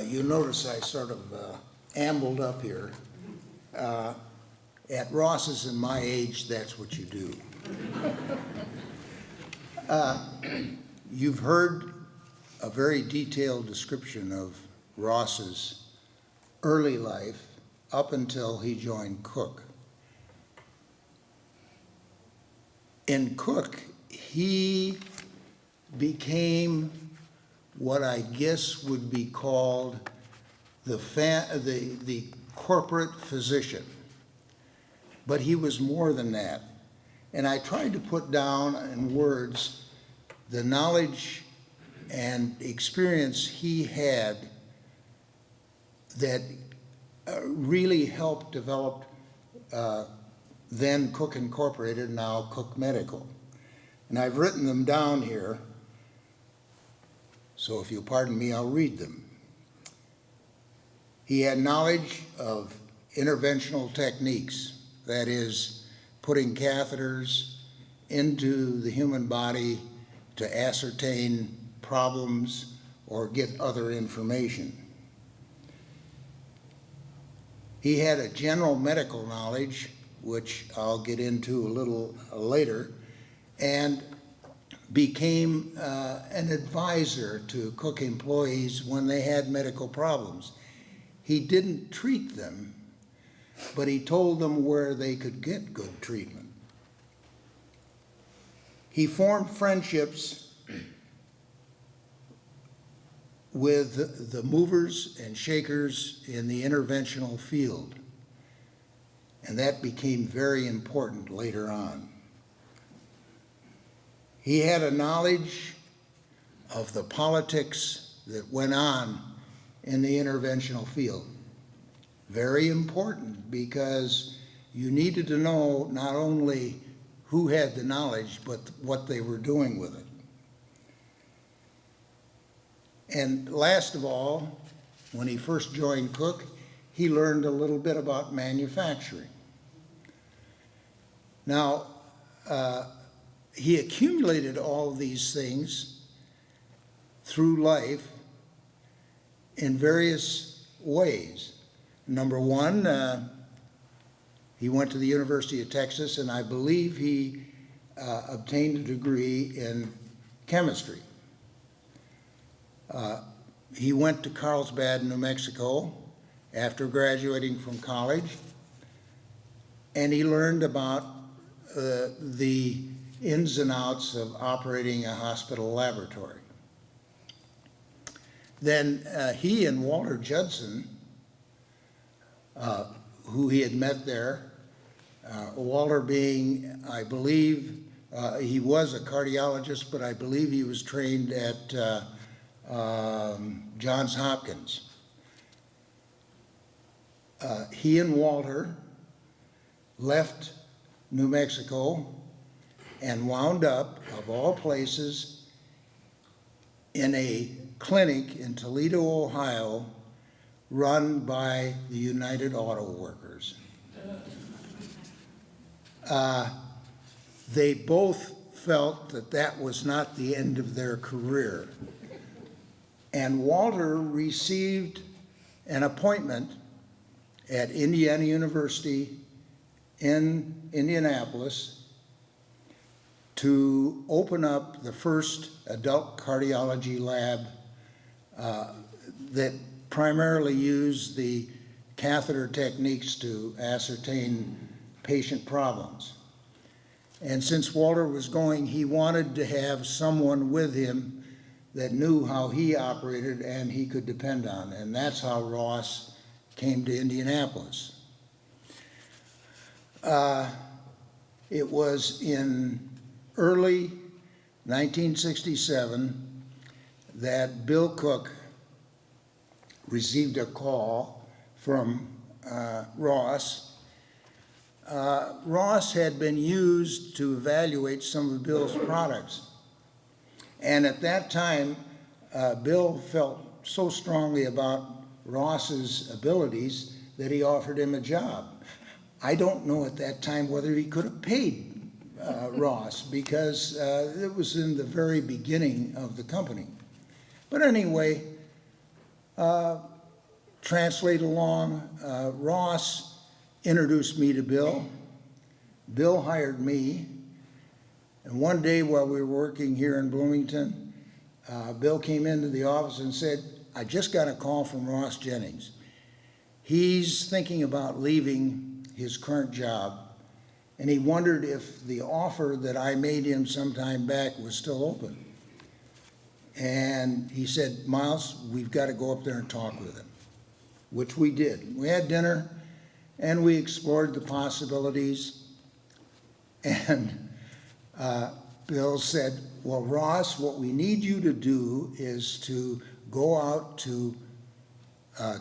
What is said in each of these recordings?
You notice I sort of ambled up here. At Ross's and my age, that's what you do. You've heard a very detailed description of Ross's early life up until he joined Cook. In Cook, he became what I guess would be called the corporate physician. But he was more than that. And I tried to put down in words the knowledge and experience he had that really helped develop then Cook Incorporated, now Cook Medical. And I've written them down here, so if you'll pardon me, I'll read them. He had knowledge of interventional techniques, that is, putting catheters into the human body to ascertain problems or get other information. He had a general medical knowledge, which I'll get into a little later, and became an advisor to Cook employees when they had medical problems. He didn't treat them, but he told them where they could get good treatment. He formed friendships with the movers and shakers in the interventional field, and that became very important later on. He had a knowledge of the politics that went on in the interventional field. Very important, because you needed to know not only who had the knowledge, but what they were doing with it. And last of all, when he first joined Cook, he learned a little bit about manufacturing. Now, he accumulated all of these things through life in various ways. Number one, he went to the University of Texas, and I believe he obtained a degree in chemistry. He went to Carlsbad, New Mexico, after graduating from college, and he learned about the ins and outs of operating a hospital laboratory. Then he and Walter Judson, who he had met there, Walter being, I believe, he was a cardiologist, but I believe he was trained at Johns Hopkins. He and Walter left New Mexico and wound up, of all places, in a clinic in Toledo, Ohio, run by the United Auto Workers. They both felt that that was not the end of their career. And Walter received an appointment at Indiana University in Indianapolis to open up the first adult cardiology lab that primarily used the catheter techniques to ascertain patient problems. And since Walter was going, he wanted to have someone with him that knew how he operated and he could depend on. And that's how Ross came to Indianapolis. It was in early 1967 that Bill Cook received a call from Ross. Ross had been used to evaluate some of Bill's products. And at that time, Bill felt so strongly about Ross's abilities that he offered him a job. I don't know at that time whether he could have paid Ross, because it was in the very beginning of the company. But anyway, translate along, Ross introduced me to Bill. Bill hired me. And one day while we were working here in Bloomington, Bill came into the office and said, I just got a call from Ross Jennings. He's thinking about leaving his current job, and he wondered if the offer that I made him some time back was still open. And he said, Miles, we've got to go up there and talk with him, which we did. We had dinner, and we explored the possibilities. And Bill said, well, Ross, what we need you to do is to go out to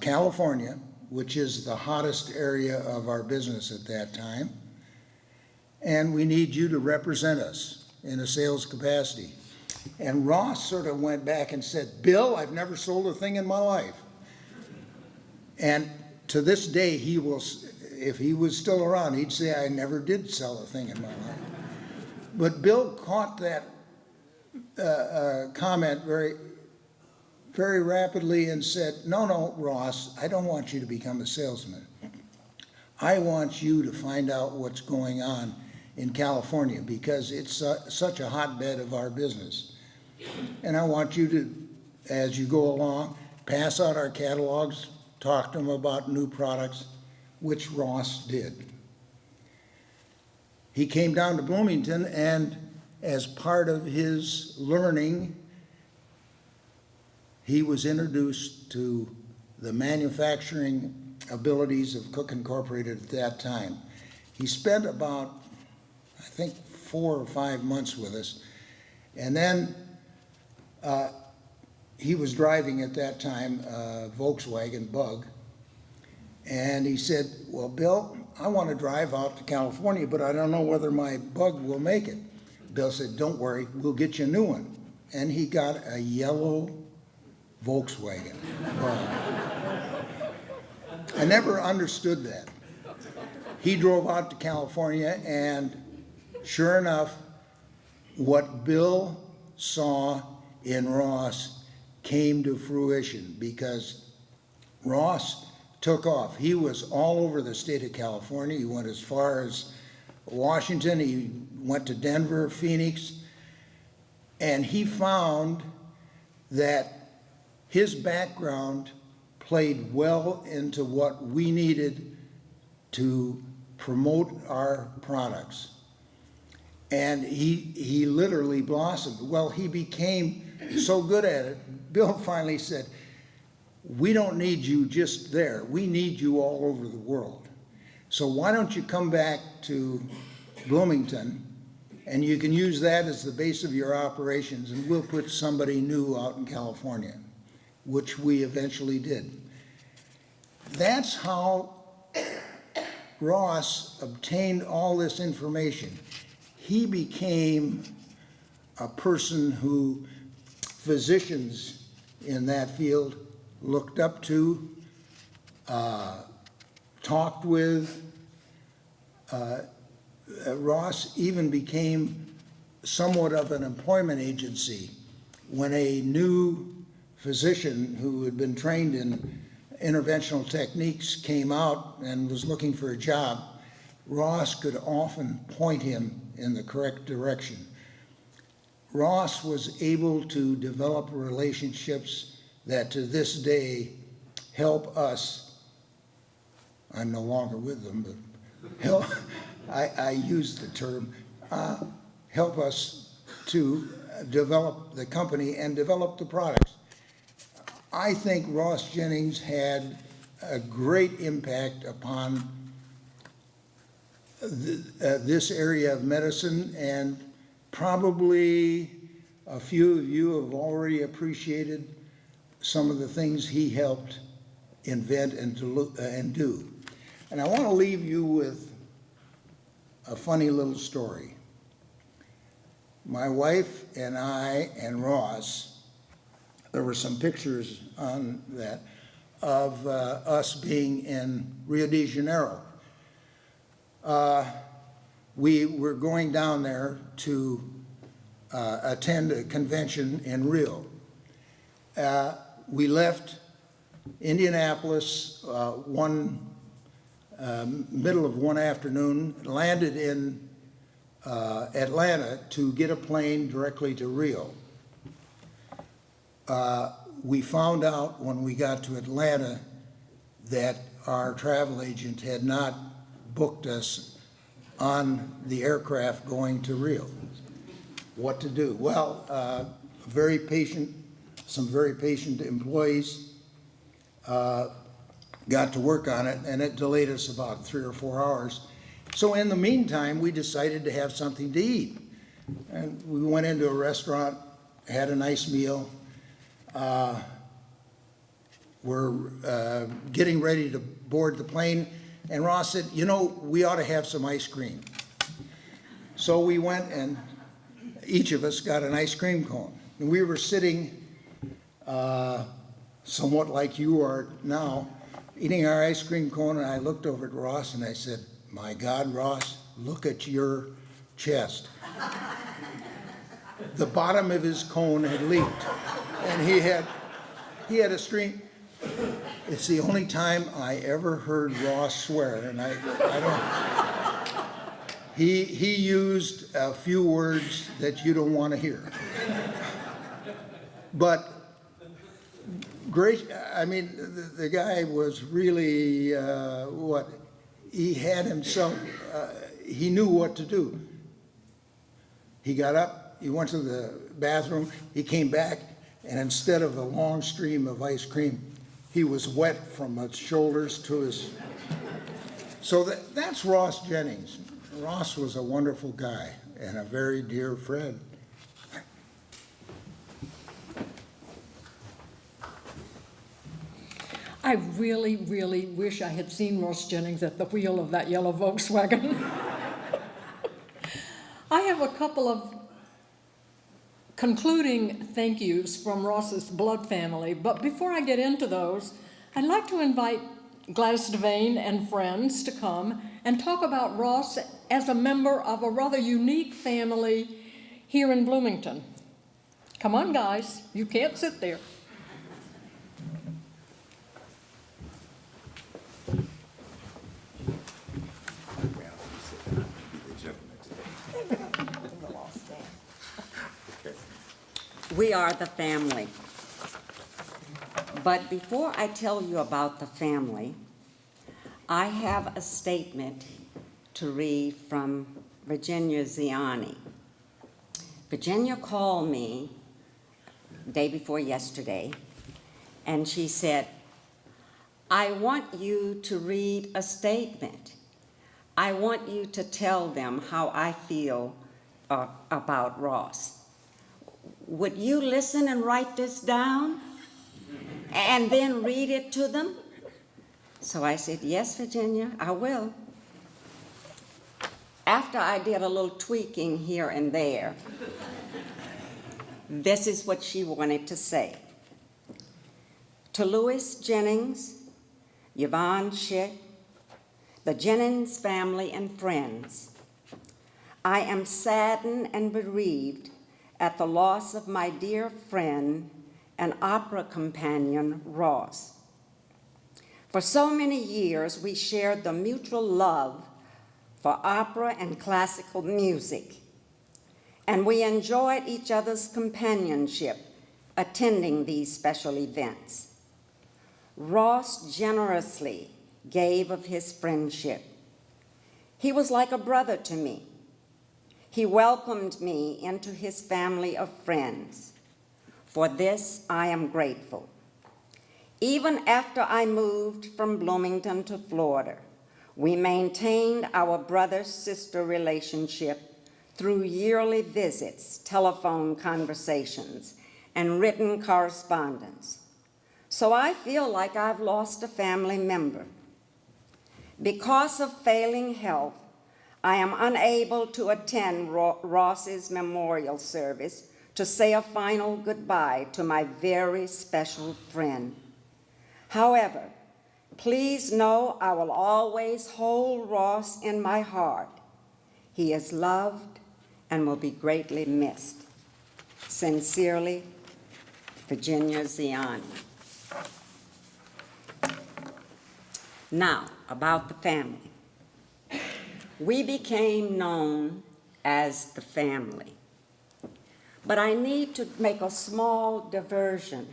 California, which is the hottest area of our business at that time, and we need you to represent us in a sales capacity. And Ross sort of went back and said, Bill, I've never sold a thing in my life. And to this day, he will, if he was still around, he'd say, I never did sell a thing in my life. But Bill caught that comment very, very rapidly and said, no, Ross, I don't want you to become a salesman. I want you to find out what's going on in California because it's such a hotbed of our business. And I want you to, as you go along, pass out our catalogs, talk to them about new products, which Ross did. He came down to Bloomington, and as part of his learning, he was introduced to the manufacturing abilities of Cook Incorporated at that time. He spent about, I think, 4 or 5 months with us, and then he was driving at that time a Volkswagen Bug, and he said, well, Bill, I want to drive out to California, but I don't know whether my Bug will make it. Bill said, don't worry, we'll get you a new one. And he got a yellow Volkswagen Bug. I never understood that. He drove out to California, and sure enough, what Bill saw in Ross came to fruition because Ross took off. He was all over the state of California. He went as far as Washington. He went to Denver, Phoenix, and he found that his background played well into what we needed to promote our products. And he literally blossomed. Well, he became so good at it, Bill finally said, we don't need you just there. We need you all over the world. So why don't you come back to Bloomington, and you can use that as the base of your operations, and we'll put somebody new out in California, which we eventually did. That's how Ross obtained all this information. He became a person who physicians in that field looked up to, talked with. Ross even became somewhat of an employment agency when a new physician who had been trained in interventional techniques came out and was looking for a job. Ross could often point him in the correct direction. Ross was able to develop relationships that to this day help us. I'm no longer with them, but help, I use the term, help us to develop the company and develop the products. I think Ross Jennings had a great impact upon this area of medicine, and probably a few of you have already appreciated some of the things he helped invent and do. And I want to leave you with a funny little story. My wife and I and Ross, there were some pictures on that of us being in Rio de Janeiro. We were going down there to attend a convention in Rio. We left Indianapolis, middle of one afternoon, landed in Atlanta to get a plane directly to Rio. We found out when we got to Atlanta that our travel agent had not booked us on the aircraft going to Rio. What to do? Well, some very patient employees got to work on it, and it delayed us about 3 or 4 hours. So in the meantime, we decided to have something to eat. And we went into a restaurant, had a nice meal. We're getting ready to board the plane, and Ross said, you know, we ought to have some ice cream. So we went, and each of us got an ice cream cone. And we were sitting somewhat like you are now, eating our ice cream cone, and I looked over at Ross and I said, my God, Ross, look at your chest. The bottom of his cone had leaked, and he had a stream. It's the only time I ever heard Ross swear, and I don't. He used a few words that you don't want to hear. But great, I mean, the guy was really, he had himself, he knew what to do. He got up, he went to the bathroom, he came back, and instead of a long stream of ice cream, he was wet from his shoulders to his. So that's Ross Jennings. Ross was a wonderful guy and a very dear friend. I really, really wish I had seen Ross Jennings at the wheel of that yellow Volkswagen. I have a couple of concluding thank yous from Ross's blood family, but before I get into those, I'd like to invite Gladys Devane and friends to come and talk about Ross as a member of a rather unique family here in Bloomington. Come on, guys, you can't sit there. We are the family. But before I tell you about the family, I have a statement to read from Virginia Ziani. Virginia called me day before yesterday, and she said, I want you to read a statement. I want you to tell them how I feel about Ross. Would you listen and write this down and then read it to them? So I said, yes, Virginia, I will. After I did a little tweaking here and there, this is what she wanted to say. To Louis Jennings, Yvonne Schick, the Jennings family and friends, I am saddened and bereaved at the loss of my dear friend and opera companion, Ross. For so many years, we shared the mutual love for opera and classical music, and we enjoyed each other's companionship attending these special events. Ross generously gave of his friendship. He was like a brother to me. He welcomed me into his family of friends. For this, I am grateful. Even after I moved from Bloomington to Florida, we maintained our brother-sister relationship through yearly visits, telephone conversations, and written correspondence. So I feel like I've lost a family member. Because of failing health, I am unable to attend Ross's memorial service to say a final goodbye to my very special friend. However, please know I will always hold Ross in my heart. He is loved and will be greatly missed. Sincerely, Virginia Ziani. Now, about the family. We became known as the family. But I need to make a small diversion,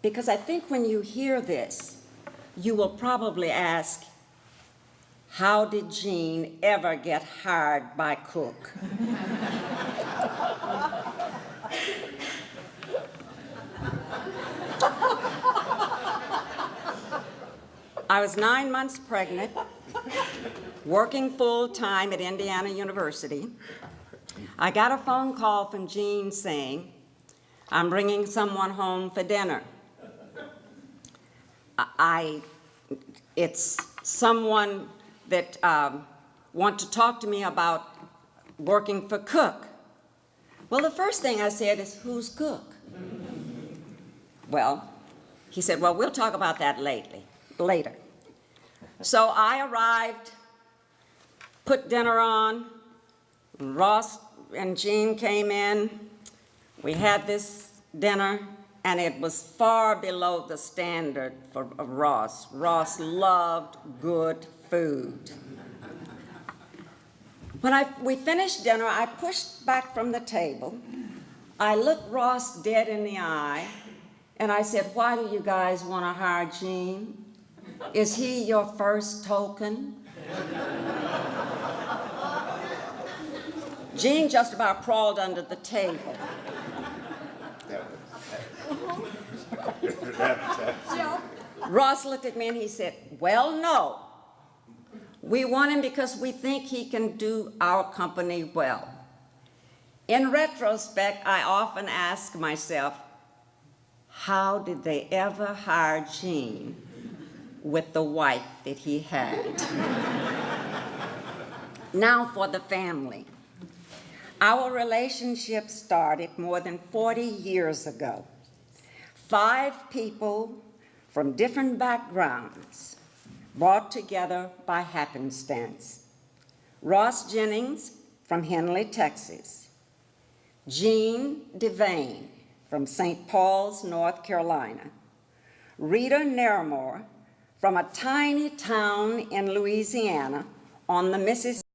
because I think when you hear this, you will probably ask, how did Jean ever get hired by Cook? I was 9 months pregnant, working full-time at Indiana University. I got a phone call from Jean saying, I'm bringing someone home for dinner. It's someone that want to talk to me about working for Cook. Well, the first thing I said is, who's Cook? Well, he said, well, we'll talk about that later. So I arrived, put dinner on, Ross and Jean came in. We had this dinner, and it was far below the standard of Ross. Ross loved good food. When we finished dinner, I pushed back from the table. I looked Ross dead in the eye, and I said, why do you guys want to hire Jean? Is he your first token? Jean just about crawled under the table. Ross looked at me and he said, well, no. We want him because we think he can do our company well. In retrospect, I often ask myself, how did they ever hire Jean with the wife that he had? Now for the family. Our relationship started more than 40 years ago. 5 people from different backgrounds brought together by happenstance. Ross Jennings from Henley, Texas. Jean Devane from St. Paul's, North Carolina. Rita Naramore from a tiny town in Louisiana on the Mississippi.